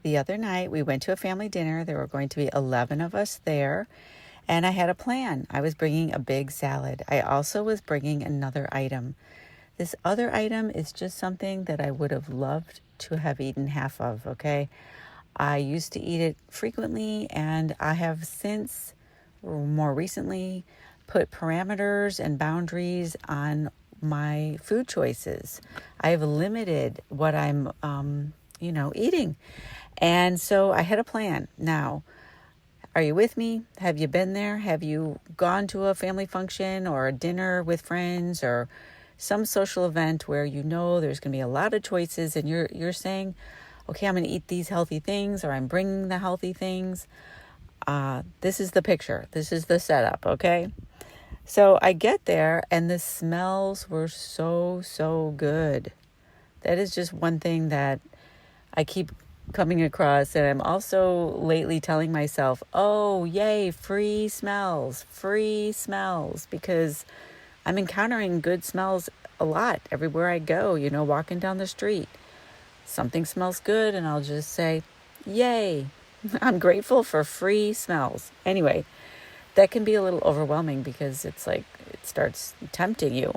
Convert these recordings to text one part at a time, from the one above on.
the other night we went to a family dinner. There were going to be 11 of us there, and I had a plan. I was bringing a big salad. I also was bringing another item. This other item is just something that I would have loved to have eaten half of, okay? I used to eat it frequently, and I have since, more recently, put parameters and boundaries on my food choices. I've limited what I'm, eating. And so I had a plan. Now, are you with me? Have you been there? Have you gone to a family function or a dinner with friends or some social event where you know there's going to be a lot of choices and you're saying, okay, I'm going to eat these healthy things, or I'm bringing the healthy things. This is the picture. This is the setup, okay? So I get there and the smells were so good. That is just one thing that I keep coming across. And I'm also lately telling myself, oh, yay, free smells, because I'm encountering good smells a lot everywhere I go, walking down the street. Something smells good and I'll just say, yay, I'm grateful for free smells. Anyway, that can be a little overwhelming because it's like it starts tempting you.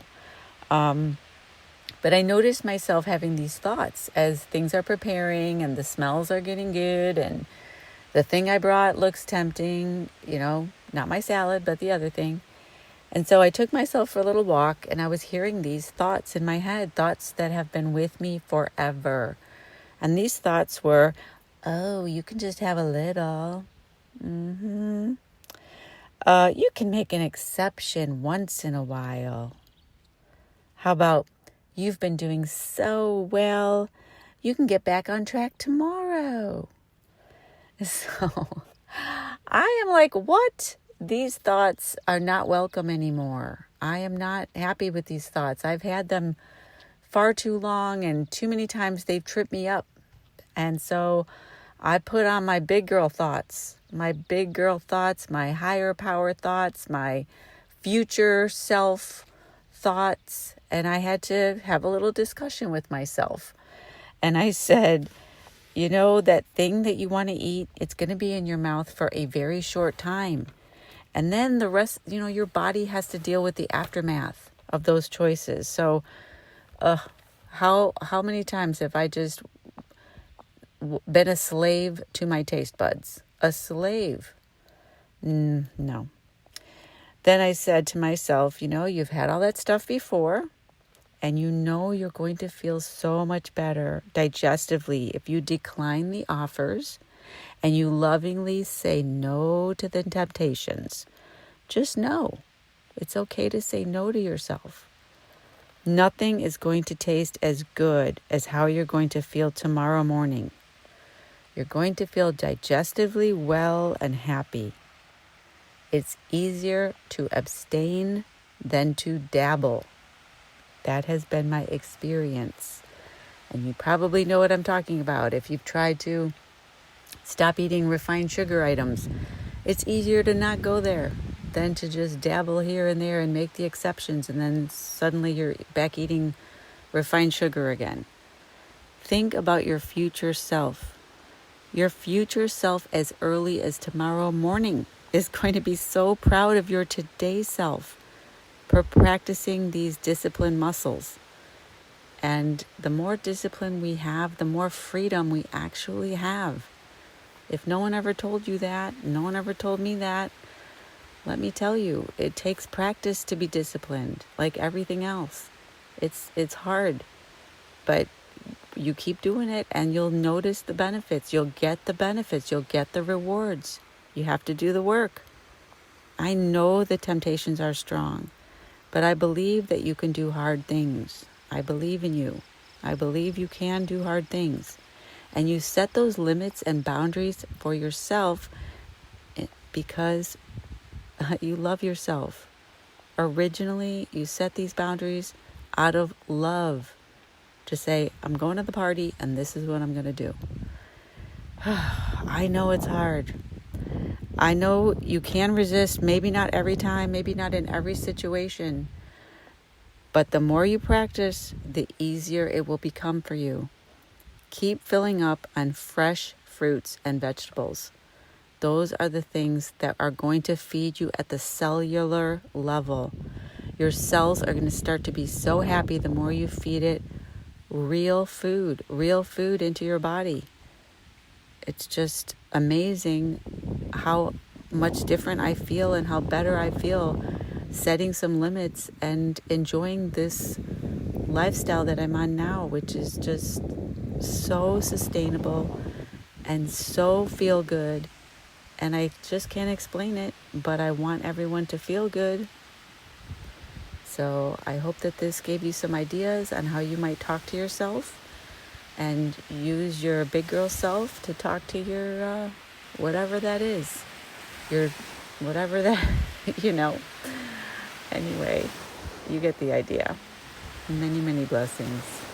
But I noticed myself having these thoughts as things are preparing and the smells are getting good and the thing I brought looks tempting, not my salad, but the other thing. And so I took myself for a little walk and I was hearing these thoughts in my head, thoughts that have been with me forever. And these thoughts were, oh, you can just have a little. You can make an exception once in a while. How about, you've been doing so well, you can get back on track tomorrow. So I am like, what? These thoughts are not welcome anymore. I am not happy with these thoughts. I've had them far too long, and too many times they've tripped me up. And so I put on my big girl thoughts, my higher power thoughts, my future self thoughts. And I had to have a little discussion with myself. And I said, that thing that you want to eat, it's going to be in your mouth for a very short time. And then the rest, your body has to deal with the aftermath of those choices. So how many times have I just been a slave to my taste buds? A slave? No. Then I said to myself, you've had all that stuff before, and you're going to feel so much better digestively if you decline the offers and you lovingly say no to the temptations. Just know. It's okay to say no to yourself. Nothing is going to taste as good as how you're going to feel tomorrow morning. You're going to feel digestively well and happy. It's easier to abstain than to dabble. That has been my experience. And you probably know what I'm talking about. If you've tried to stop eating refined sugar items, it's easier to not go there than to just dabble here and there and make the exceptions, and then suddenly you're back eating refined sugar again. Think about your future self. Your future self as early as tomorrow morning is going to be so proud of your today self for practicing these discipline muscles. And the more discipline we have, the more freedom we actually have. If no one ever told you that, no one ever told me that, let me tell you, it takes practice to be disciplined, like everything else. It's hard, but you keep doing it and you'll notice the benefits. You'll get the benefits. You'll get the rewards. You have to do the work. I know the temptations are strong, but I believe that you can do hard things. I believe in you. I believe you can do hard things. And you set those limits and boundaries for yourself because you love yourself. Originally, you set these boundaries out of love to say, I'm going to the party and this is what I'm going to do. I know it's hard. I know you can resist, maybe not every time, maybe not in every situation. But the more you practice, the easier it will become for you. Keep filling up on fresh fruits and vegetables. Those are the things that are going to feed you at the cellular level. Your cells are going to start to be so happy the more you feed it real food into your body. It's just amazing how much different I feel and how better I feel setting some limits and enjoying this lifestyle that I'm on now, which is just so sustainable and so feel good. And I just can't explain it, but I want everyone to feel good. So I hope that this gave you some ideas on how you might talk to yourself and use your big girl self to talk to your whatever that is. Your whatever that, Anyway, you get the idea. Many, many blessings.